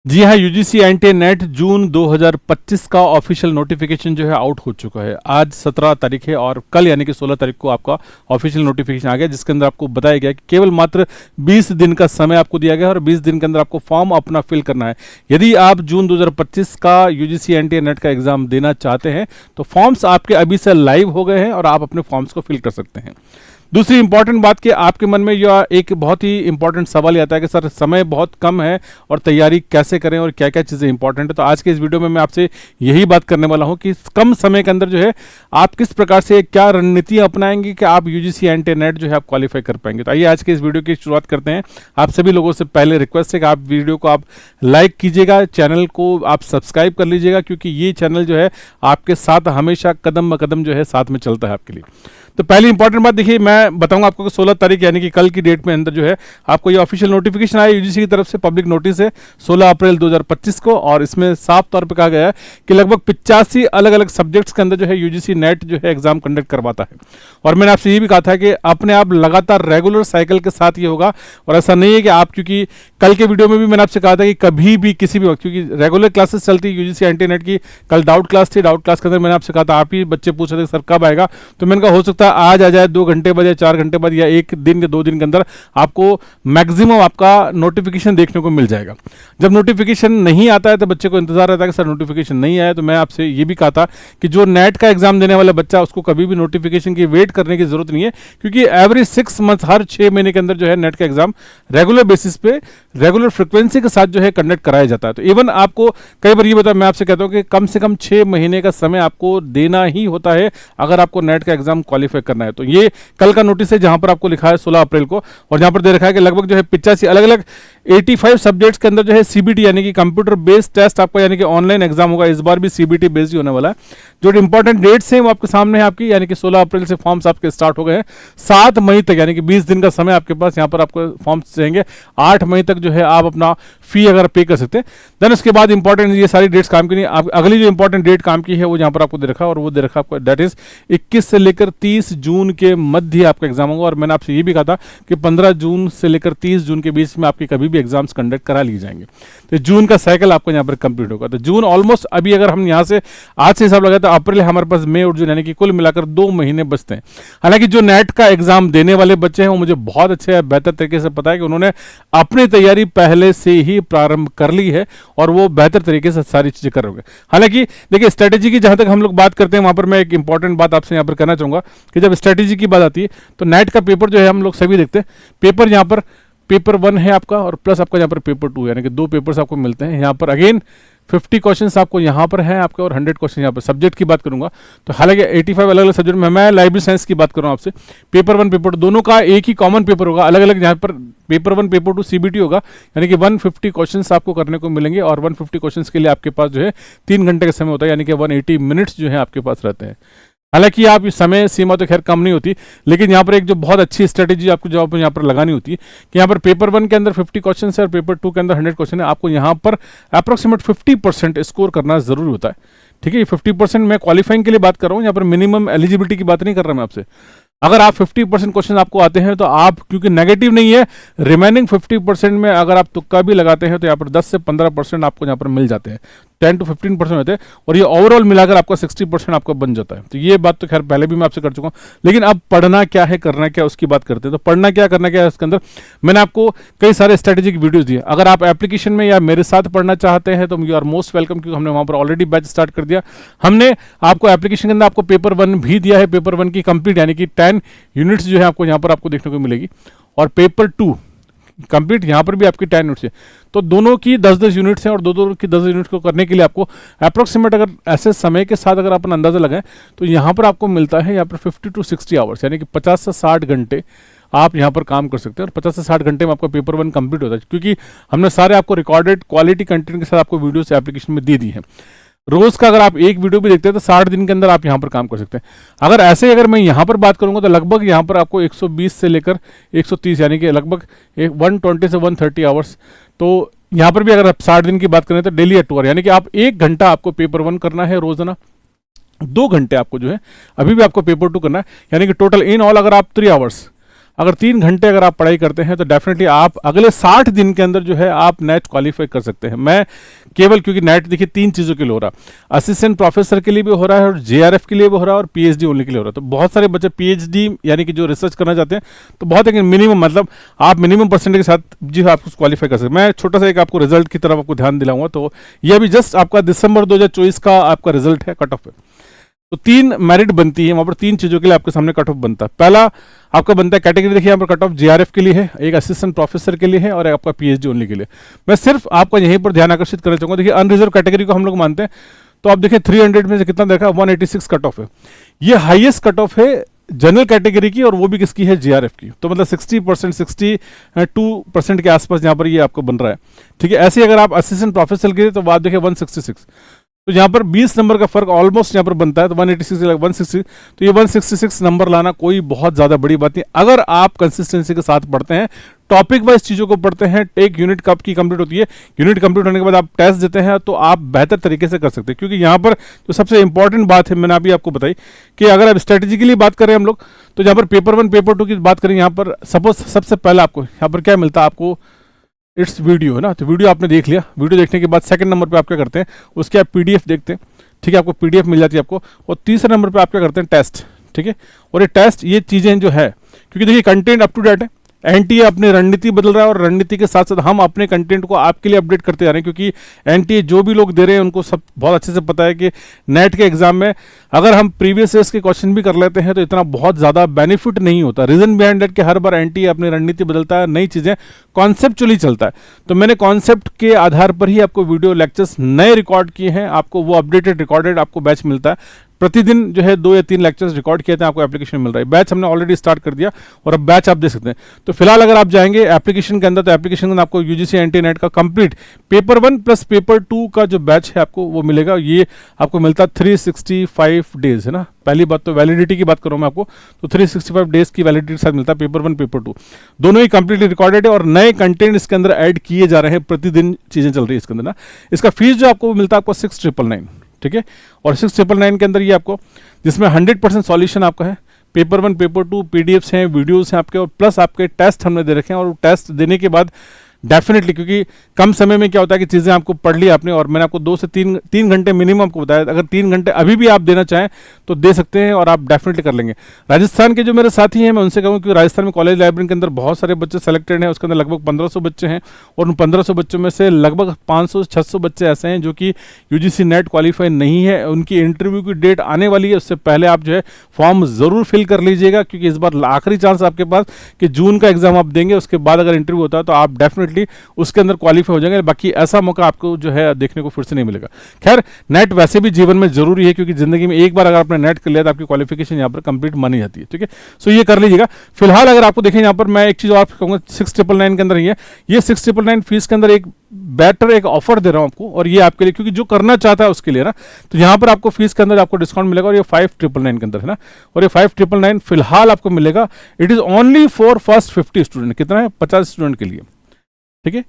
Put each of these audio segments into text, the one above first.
जी हाँ, UGC NTA net जून 2025 का official notification जो है आउट हो चुका है। आज 17 तारीख है और कल यानी कि 16 तारीख को आपका ऑफिशियल नोटिफिकेशन आ गया, जिसके अंदर आपको बताया गया कि केवल मात्र 20 दिन का समय आपको दिया गया है और 20 दिन के अंदर आपको फॉर्म अपना फिल करना है। यदि आप जून 2025 का यूजीसी एनटीए नेट का एग्जाम देना चाहते हैं तो फॉर्म्स आपके अभी से लाइव हो गए हैं और आप अपने फॉर्म्स को फिल कर सकते हैं। दूसरी इंपॉर्टेंट बात कि आपके मन में यह एक बहुत ही इंपॉर्टेंट सवाल आता है कि सर समय बहुत कम है और तैयारी कैसे करें और क्या क्या चीज़ें इंपॉर्टेंट है। तो आज के इस वीडियो में मैं आपसे यही बात करने वाला हूं कि कम समय के अंदर जो है आप किस प्रकार से क्या रणनीति अपनाएंगे कि आप यूजीसी एनटीए नेट जो है आप क्वालिफाई कर पाएंगे। तो आइए आज के इस वीडियो की शुरुआत करते हैं। आप सभी लोगों से पहले रिक्वेस्ट है कि आप वीडियो को आप लाइक कीजिएगा, चैनल को आप सब्सक्राइब कर लीजिएगा, क्योंकि ये चैनल जो है आपके साथ हमेशा कदम ब कदम जो है साथ में चलता है आपके लिए। तो पहली इंपॉर्टेंट बात देखिए, मैं बताऊंगा आपको कि 16 तारीख यानी कि कल की डेट में अंदर जो है आपको ये ऑफिशियल नोटिफिकेशन आया यूजीसी की तरफ से, पब्लिक नोटिस है 16 अप्रैल 2025 को, और इसमें साफ तौर पे कहा गया है कि लगभग 85 अलग अलग सब्जेक्ट्स के अंदर जो है यूजीसी नेट जो है एग्जाम कंडक्ट करवाता है। और मैंने आपसे ये भी कहा था कि अपने आप लगातार रेगुलर साइकिल के साथ ये होगा, और ऐसा नहीं है कि आप, क्योंकि कल के वीडियो में भी मैंने आपसे कहा था कि कभी भी किसी भी वक्त, क्योंकि रेगुलर क्लासेस चलती है यूजीसी एनटीए नेट की, कल डाउट क्लास थी, डाउट क्लास के अंदर मैंने आपसे कहा था, आप ही बच्चे पूछ रहे थे सर कब आएगा, तो मैंने कहा हो सकता है आज आ जाए 2 घंटे बाद या 4 घंटे बाद या 1 दिन या 2 दिन के अंदर आपको मैक्सिमम आपका नोटिफिकेशन देखने को मिल जाएगा। जब नोटिफिकेशन नहीं आता है तो बच्चे को इंतजार रहता है कि सर नोटिफिकेशन नहीं आया। तो मैं आपसे ये भी कहा था कि जो नेट का एग्जाम देने वाला बच्चा, उसको कभी भी नोटिफिकेशन की वेट करने की जरूरत नहीं है, क्योंकि एवरी 6 मंथ, हर 6 महीने के अंदर जो है नेट का एग्जाम रेगुलर बेसिस पे रेगुलर फ्रिक्वेंसी के साथ जो है कंडक्ट कराया जाता है। तो इवन आपको कई बार ये बता, मैं आपसे कहता हूं कि कम से कम 6 महीने का समय आपको देना ही होता है अगर आपको नेट का एग्जाम क्वालिफाई करना है। तो ये कल का नोटिस है जहां पर आपको लिखा है 16 अप्रैल को, और जहां पर दे रखा है कि लगभग जो है 85 अलग अलग 85 सब्जेक्ट्स के अंदर जो है सीबीटी यानी कि कंप्यूटर बेस्ड टेस्ट आपका यानी कि ऑनलाइन एग्जाम होगा। इस बार भी सीबीटी बेस्ड ही होने वाला है। जो इंपॉर्टेंट डेट्स हैं वो आपके सामने है आपकी, यानी कि 16 अप्रैल से फॉर्म्स आपके स्टार्ट हो गए हैं। 7 मई तक यानी कि 20 दिन का समय आपके पास, यहाँ पर आपको फॉर्म्स चाहिए। 8 मई तक जो है आप अपना फी अगर पे कर सकते हैं। देन उसके बाद इंपॉर्टेंट ये सारी डेट्स काम की नहीं, अगली जो इंपॉर्टेंट डेट काम की है वो यहाँ पर आपको दे रखा है, और वो दे रखा है आपको दैट इज 21 से लेकर 30 जून के मध्य आपका एग्जाम होगा। और मैंने आपसे ये भी कहा था कि 15 जून से लेकर 30 जून के बीच में आपके कभी भी एग्जाम्स कंडक्ट करा लिए जाएंगे। तो जून का साइकिल आपको यहाँ पर कंप्लीट होगा। तो जून ऑलमोस्ट, अभी अगर हम यहाँ से आज से हिसाब लगाए तो अप्रैल हमारे पास मई और जून, यानी कि कुल मिलाकर 2 महीने बचते हैं। हालांकि जो नेट का एग्जाम देने वाले बच्चे हैं वो मुझे बहुत अच्छे बेहतर तरीके से पता है कि उन्होंने अपनी तैयारी पहले से ही प्रारंभ कर ली है और वो बेहतर तरीके से सारी चीजें कर रहे होंगे। हालांकि देखिए, स्ट्रेटेजी की जहां तक हम लोग बात करते हैं वहां पर मैं एक इंपॉर्टेंट बात आपसे यहाँ पर कहना चाहूंगा कि जब स्ट्रेटेजी की बात आती है तो नेट का पेपर जो है हम लोग सभी देखते हैं। पेपर यहाँ पर पेपर 1 है आपका और प्लस आपका यहाँ पर पेपर 2, यानी कि 2 पेपर्स आपको मिलते हैं। यहाँ पर अगेन 50 क्वेश्चंस आपको यहाँ पर हैं आपके और 100 क्वेश्चन यहाँ पर। सब्जेक्ट की बात करूंगा तो हालांकि 85 अलग अलग सब्जेक्ट में, मैं लाइब्रेरी साइंस की बात कर रहा हूँ आपसे। पेपर 1 पेपर 2 दोनों का एक ही कॉमन पेपर होगा, अलग अलग यहाँ पर पेपर 1 पेपर 2 सीबीटी होगा, यानी कि 150 क्वेश्चंस आपको करने को मिलेंगे। और 150 क्वेश्चंस के लिए आपके पास जो है 3 घंटे का समय होता है, यानी कि 180 मिनट्स जो है आपके पास रहते हैं। हालांकि आप इस समय सीमा तो खैर कम नहीं होती, लेकिन यहाँ पर एक जो बहुत अच्छी स्ट्रेटेजी आपको जवाब यहाँ पर लगानी होती है कि यहाँ पर पेपर 1 के अंदर 50 क्वेश्चन है और पेपर 2 के अंदर 100 क्वेश्चन है। आपको यहाँ पर अप्रोक्सीमेट 50% स्कोर करना जरूरी होता है। ठीक है, ये 50% मैं क्वालिफाइंग के लिए बात कर रहा हूँ, यहाँ पर मिनिमम एलिजिबिलिटी की बात नहीं कर रहा मैं आपसे। अगर आप 50% क्वेश्चन आपको आते हैं तो आप, क्योंकि नेगेटिव नहीं है, रिमेनिंग 50% में अगर आप तुक्का भी लगाते हैं तो यहाँ पर 10 से 15% आपको यहाँ पर मिल जाते हैं। 10 to 15% होते हैं और ये ओवरऑल मिलाकर आपका 60% आपका बन जाता है। तो ये बात तो खैर पहले भी मैं आपसे कर चुका हूँ, लेकिन अब पढ़ना क्या है, करना क्या, उसकी बात करते हैं। तो पढ़ना क्या, करना क्या है, उसके अंदर मैंने आपको कई सारे स्ट्रेटेजिक वीडियोस दिए। अगर आप एप्लीकेशन में या मेरे साथ पढ़ना चाहते हैं तो यू आर मोस्ट वेलकम, क्योंकि हमने वहाँ पर ऑलरेडी बैच स्टार्ट कर दिया। हमने आपको एप्लीकेशन के अंदर आपको पेपर 1 भी दिया है, पेपर 1 की कंप्लीट यानी कि 10 यूनिट्स जो है आपको यहाँ पर आपको देखने को मिलेगी, और पेपर 2 कंप्लीट यहाँ पर भी आपकी 10 यूनिट्स है। तो दोनों की 10-10 यूनिट्स हैं और दो की 10 यूनिट्स को करने के लिए आपको अप्रोक्सीमेट, अगर ऐसे समय के साथ अगर अपन अंदाजा लगाएं तो यहाँ पर आपको मिलता है यहाँ पर 50 to 60 आवर्स, यानी कि 50 से 60 घंटे आप यहाँ पर काम कर सकते हैं। और 50 से 60 घंटे में आपका पेपर 1 कंप्लीट होता है, क्योंकि हमने सारे आपको रिकॉर्डेड क्वालिटी कंटेंट के साथ आपको वीडियोस एप्लीकेशन में दे दी है। रोज का अगर आप एक वीडियो भी देखते हैं तो 60 दिन के अंदर आप यहाँ पर काम कर सकते हैं। अगर मैं यहाँ पर बात करूंगा तो लगभग यहाँ पर आपको 120 से लेकर 130 यानी कि लगभग 120 से 130 आवर्स। तो यहाँ पर भी अगर आप 60 दिन की बात करें तो डेली एट 2 आवर, यानी कि आप 1 घंटा आपको पेपर 1 करना है रोजाना, 2 घंटे आपको जो है अभी भी आपको पेपर 2 करना है, यानी कि टोटल इन ऑल अगर आप 3 आवर्स अगर 3 घंटे अगर आप पढ़ाई करते हैं तो डेफिनेटली आप अगले 60 दिन के अंदर जो है आप नेट क्वालिफाई कर सकते हैं। मैं केवल, क्योंकि नेट देखिए 3 चीज़ों के लिए हो रहा है, असिस्टेंट प्रोफेसर के लिए भी हो रहा है और जेआरएफ के लिए भी हो रहा है और पीएचडी ओनली के लिए हो रहा है। तो बहुत सारे बच्चे पीएचडी यानी कि जो रिसर्च करना चाहते हैं तो बहुत एक मिनिमम, मतलब आप मिनिमम परसेंट के साथ जी आप उसको क्वालिफाई कर सकते हैं। मैं छोटा सा एक आपको रिजल्ट की तरफ आपको ध्यान दिलाऊंगा। तो ये अभी जस्ट आपका दिसंबर 2024 का आपका रिजल्ट है, कट ऑफ है। तो 3 मेरिट बनती है वहाँ पर, 3 चीज़ों के लिए आपके सामने कट ऑफ बनता है। पहला आपका बनता है कैटेगरी, देखिए यहाँ पर कट ऑफ जेआरएफ के लिए है, एक असिस्टेंट प्रोफेसर के लिए है और एक आपका पीएचडी ओनली के लिए। मैं सिर्फ आपका यहीं पर ध्यान आकर्षित करना चाहूँगा। देखिए अनरिजर्व कैटेगरी को हम लोग मानते हैं, तो आप देखिए 300 में से कितना देखा, 186 कट ऑफ है। ये हाईएस्ट कट ऑफ है जनरल कैटेगरी की, और वो भी किसकी है, जेआरएफ की। तो मतलब 60%, 62% के आसपास यहाँ पर ये आपको बन रहा है। ठीक है, ऐसे अगर आप असिस्टेंट प्रोफेसर के लिए तो बात देखिए 166, तो यहाँ पर 20 नंबर का फर्क ऑलमोस्ट यहाँ पर बनता है। तो 186 160, तो ये 166 नंबर लाना कोई बहुत ज़्यादा बड़ी बात नहीं अगर आप कंसिस्टेंसी के साथ पढ़ते हैं, टॉपिक वाइज चीज़ों को पढ़ते हैं। एक यूनिट कब की कंप्लीट होती है, यूनिट कंप्लीट होने के बाद आप टेस्ट देते हैं तो आप बेहतर तरीके से कर सकते हैं। क्योंकि यहाँ पर जो सबसे इंपॉर्टेंट बात है, मैंने अभी आपको बताई कि अगर आप स्ट्रेटेजिकली बात करें हम लोग, तो यहाँ पर पेपर 1 पेपर 2 की बात करें, यहाँ पर सपोज सबसे पहले आपको यहाँ पर क्या मिलता है, आपको इट्स वीडियो है ना। तो वीडियो आपने देख लिया, वीडियो देखने के बाद सेकंड नंबर पे आप क्या करते हैं, उसके आप पीडीएफ देखते हैं। ठीक है, आपको पीडीएफ मिल जाती है आपको। और तीसरे नंबर पे आप क्या करते हैं, टेस्ट। ठीक है, और ये टेस्ट, ये चीज़ें जो है, क्योंकि देखिए कंटेंट अप टू डेट है, एनटीए अपनी रणनीति बदल रहा है और रणनीति के साथ साथ हम अपने कंटेंट को आपके लिए अपडेट करते जा रहे हैं। क्योंकि एनटीए जो भी लोग दे रहे हैं उनको सब बहुत अच्छे से पता है कि नेट के एग्जाम में अगर हम प्रीवियस ईयर्स के क्वेश्चन भी कर लेते हैं तो इतना बहुत ज़्यादा बेनिफिट नहीं होता। रीजन बिहाइंड दैट कि हर बार एनटीए अपनी रणनीति बदलता है, नई चीज़ें कॉन्सेप्चुअली चलता है। तो मैंने कॉन्सेप्ट के आधार पर ही आपको वीडियो लेक्चर्स नए रिकॉर्ड किए हैं, आपको वो अपडेटेड रिकॉर्डेड आपको बैच मिलता है। प्रतिदिन जो है 2 या 3 लेक्चर्स रिकॉर्ड किए थे, आपको एप्लीकेशन मिल रहा है। बैच हमने ऑलरेडी स्टार्ट कर दिया और अब बैच आप देख सकते हैं। तो फिलहाल अगर आप जाएंगे एप्लीकेशन के अंदर, तो एप्लीकेशन के अंदर आपको यूजीसी एनटीए नेट का कंप्लीट पेपर 1 प्लस पेपर 2 का जो बैच है आपको वो मिलेगा। ये आपको मिलता है 365 डेज, है ना। पहली बात तो वैलिडिटी की बात करूँ मैं आपको, तो 365 डेज की वैलिडिटी के साथ मिलता है पेपर 1 पेपर 2 दोनों ही कंप्लीटली रिकॉर्डेड है और नए कंटेंट इसके अंदर ऐड किए जा रहे हैं, प्रतिदिन चीज़ें चल रही है इसके अंदर ना। इसका फीस जो आपको मिलता है आपको 6999, ठीक है। और 6999 के अंदर ये आपको, जिसमें 100% सॉल्यूशन आपका है, पेपर 1 पेपर 2 पीडीएफ्स हैं, वीडियोस हैं आपके, और प्लस आपके टेस्ट हमने दे रखे हैं। और टेस्ट देने के बाद डेफिनेटली, क्योंकि कम समय में क्या होता है कि चीज़ें आपको पढ़ ली आपने, और मैंने आपको 2 से 3 घंटे मिनिमम आपको बताया। अगर 3 घंटे अभी भी आप देना चाहें तो दे सकते हैं और आप डेफिनेटली कर लेंगे। राजस्थान के जो मेरे साथी हैं मैं उनसे कहूँ कि राजस्थान में कॉलेज लाइब्रेरी के अंदर बहुत सारे बच्चे सेलेक्टेड हैं, उसके अंदर लगभग 1500 बच्चे हैं, और उन 1500 बच्चों में से लगभग 500-600 बच्चे ऐसे हैं जो कि यूजीसी नेट क्वालिफाई नहीं है। उनकी इंटरव्यू की डेट आने वाली है, उससे पहले आप जो है फॉर्म ज़रूर फिल कर लीजिएगा, क्योंकि इस बार आखिरी चांस आपके पास कि जून का एग्जाम आप देंगे, उसके बाद अगर इंटरव्यू होता है तो आप डेफिनेटली उसके अंदर क्वालिफाई हो जाएंगे। बाकी ऐसा मौका आपको जो है देखने को फिर से नहीं मिलेगा। खैर, नेट वैसे भी जीवन में जरूरी है, क्योंकि जिंदगी में एक बार अगर आपने नेट कर लिया तो आपकी क्वालिफिकेशन यहाँ पर कंप्लीट मानी जाती है, ठीक है। सो ये कर लीजिएगा। फिलहाल अगर आपको देखें यहाँ पर मैं एक चीज़ और कहूँगा, 6999 के अंदर ही है ये 6999 फीस के अंदर एक बेटर एक ऑफर दे रहा हूँ आपको, और ये आपके लिए, क्योंकि जो करना चाहता है उसके लिए ना, तो यहाँ पर आपको फीस के अंदर आपको डिस्काउंट मिलेगा, और ये 5999 के अंदर है ना। और ये 5999 फिलहाल आपको मिलेगा, it is only for first 50 student. कितना है, 50 स्टूडेंट के लिए, ठीक है।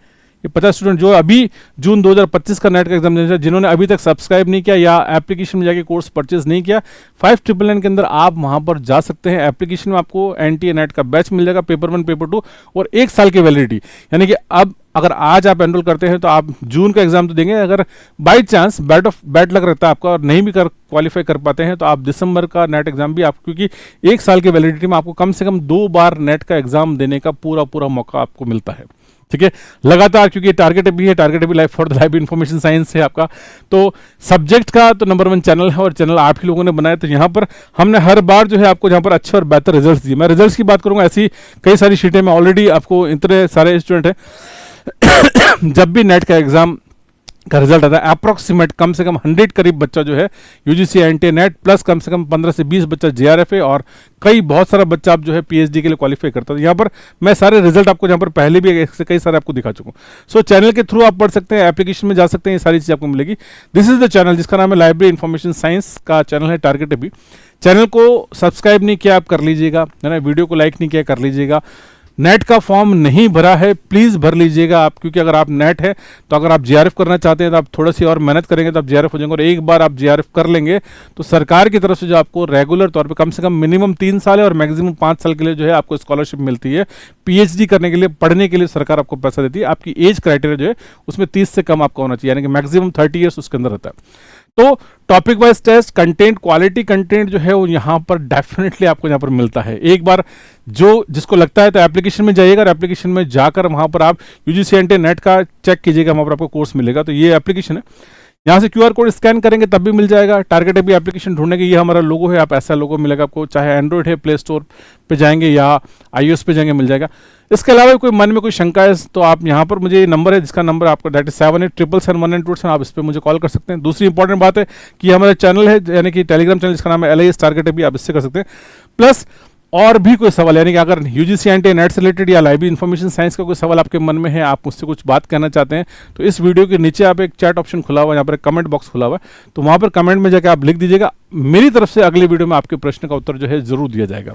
ये 50 स्टूडेंट जो अभी जून 2025 का नेट का एग्जाम देना, जिन्होंने अभी तक सब्सक्राइब नहीं किया या एप्लीकेशन में जाके कोर्स परचेज नहीं किया, 5999 के अंदर आप वहां पर जा सकते हैं। एप्लीकेशन में आपको एनटीए नेट का बैच मिल जाएगा, पेपर 1 पेपर 2 और 1 साल की वैलिडिटी। यानी कि अब अगर आज आप एनरोल करते हैं तो आप जून का एग्जाम तो देंगे, अगर बाई चांस बैड लक रहता है आपका और नहीं भी क्वालिफाई कर पाते हैं तो आप दिसंबर का नेट एग्जाम भी आप, क्योंकि 1 साल की वैलिडिटी में आपको कम से कम 2 बार नेट का एग्जाम देने का पूरा मौका आपको मिलता है, ठीक है। लगातार, क्योंकि टारगेट भी है, टारगेट भी life for the life information science है आपका, तो सब्जेक्ट का तो नंबर 1 चैनल है और चैनल आप ही लोगों ने बनाया। तो यहाँ पर हमने हर बार जो है आपको यहाँ पर अच्छे और बेहतर रिजल्ट्स दिए। मैं रिजल्ट्स की बात करूँगा, ऐसी कई सारी शीटें में ऑलरेडी आपको, इतने सारे स्टूडेंट हैं जब भी नेट का एग्जाम का रिजल्ट आता है अप्रॉक्सीमेट कम से कम 100 करीब बच्चा जो है यूजीसी एनटीए नेट प्लस कम से कम 15 से 20 बच्चा जेआरएफ है, और बहुत सारा बच्चा आप जो है पीएचडी के लिए क्वालिफाई करता है। यहाँ पर मैं सारे रिजल्ट आपको यहाँ पर पहले भी कई सारे आपको दिखा चुका हूँ। सो चैनल के थ्रू आप पढ़ सकते हैं, एप्लीकेशन में जा सकते हैं, ये सारी चीज़ आपको मिलेगी। दिस इज द चैनल जिसका नाम है लाइब्रेरी इन्फॉर्मेशन साइंस का चैनल है, टारगेट भी। चैनल को सब्सक्राइब नहीं किया आप कर लीजिएगा, है ना। वीडियो को लाइक नहीं किया कर लीजिएगा। नेट का फॉर्म नहीं भरा है प्लीज़ भर लीजिएगा आप, क्योंकि अगर आप नेट है तो अगर आप जीआरएफ करना चाहते हैं तो आप थोड़ा सी और मेहनत करेंगे तो आप जीआरएफ हो जाएंगे, और एक बार आप जीआरएफ कर लेंगे तो सरकार की तरफ से जो आपको रेगुलर तौर पे कम से कम मिनिमम 3 साल है और मैक्सिमम 5 साल के लिए जो है आपको स्कॉलरशिप मिलती है। पीएचडी करने के लिए, पढ़ने के लिए सरकार आपको पैसा देती है। आपकी एज क्राइटेरिया जो है उसमें 30 से कम आपका होना चाहिए, यानी कि मैक्सिमम 30 ईयर्स उसके अंदर रहता है। तो topic wise test, content, quality content जो है वो यहाँ पर डेफिनेटली आपको यहाँ पर मिलता है। एक बार जो जिसको लगता है तो एप्लीकेशन में जाइएगा, और एप्लीकेशन में जाकर वहाँ पर आप यूजीसी एनटीए नेट का चेक कीजिएगा, वहाँ पर आपको कोर्स मिलेगा। तो ये एप्लीकेशन है, यहाँ से क्यूआर कोड स्कैन करेंगे तब भी मिल जाएगा। टारगेट है भी एप्लीकेशन ढूंढने की, ये हमारा लोगो है, आप ऐसा लोगो मिलेगा आपको, चाहे एंड्रॉइड है प्ले स्टोर पे जाएंगे या आईओएस पे जाएंगे, मिल जाएगा। इसके अलावा कोई मन में कोई शंका है तो आप यहाँ पर, मुझे नंबर है जिसका नंबर आपका दैट इज 78777192, आप इस पर मुझे कॉल कर सकते हैं। दूसरी इंपॉर्टेंट बात है कि हमारा चैनल है, यानी कि टेलीग्राम चैनल जिसका नाम है LIS टारगेट है, आप इससे कर सकते हैं। प्लस और भी कोई सवाल, यानी कि अगर यूजीसी एनटीए नेट से रिलेटेड या लाइब्रेरी इन्फॉर्मेशन साइंस का कोई सवाल आपके मन में है, आप मुझसे कुछ बात कहना चाहते हैं, तो इस वीडियो के नीचे आप एक चैट ऑप्शन खुला हुआ है, यहाँ पर एक कमेंट बॉक्स खुला हुआ है, तो वहाँ पर कमेंट में जाकर आप लिख दीजिएगा। मेरी तरफ से अगली वीडियो में आपके प्रश्न का उत्तर जो है जरूर दिया जाएगा।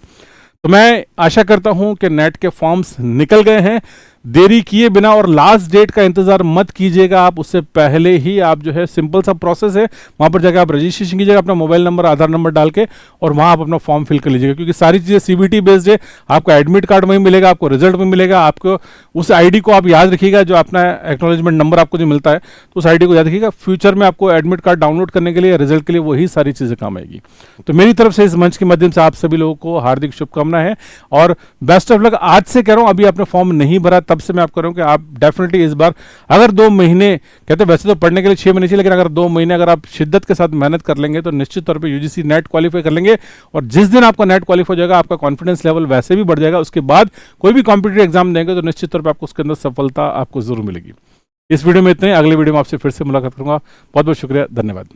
तो मैं आशा करता हूं कि नेट के फॉर्म्स निकल गए हैं। देरी किए बिना और लास्ट डेट का इंतजार मत कीजिएगा आप, उससे पहले ही आप जो है, सिंपल सा प्रोसेस है, वहां पर जाकर आप रजिस्ट्रेशन कीजिएगा अपना मोबाइल नंबर, आधार नंबर डाल के, और वहां आप अपना फॉर्म फिल कर लीजिएगा, क्योंकि सारी चीज़ें सीबीटी बेस्ड है। आपको एडमिट कार्ड में मिलेगा, आपको रिजल्ट में मिलेगा, आपको उस आईडी को आप याद रखिएगा, जो अपना एक्नॉलेजमेंट नंबर आपको जो मिलता है, तो उस आईडी को याद रखिएगा। फ्यूचर में आपको एडमिट कार्ड डाउनलोड करने के लिए, रिजल्ट के लिए वही सारी चीज़ें काम आएगी। तो मेरी तरफ से इस मंच के माध्यम से आप सभी लोगों को हार्दिक शुभकामनाएं हैं और बेस्ट ऑफ लक। आज से कह रहा हूँ, अभी आपने फॉर्म नहीं भरा तब से मैं आपको कह रहा हूँ कि आप डेफिनेटली इस बार, अगर 2 महीने, कहते हैं वैसे तो पढ़ने के लिए 6 महीने चाहिए, लेकिन अगर 2 महीने अगर आप शिद्दत के साथ मेहनत कर लेंगे तो निश्चित तौर पे यूजीसी नेट क्वालिफाई कर लेंगे। और जिस दिन आपका नेट क्वालिफाई हो जाएगा, आपका कॉन्फिडेंस लेवल वैसे भी बढ़ जाएगा। उसके बाद कोई भी कॉम्पिटिटिव एग्जाम देंगे तो निश्चित तौर पर आपको उसके अंदर सफलता आपको जरूर मिलेगी। इस वीडियो में इतने, अगले वीडियो में आपसे फिर से मुलाकात करूंगा। बहुत बहुत शुक्रिया, धन्यवाद।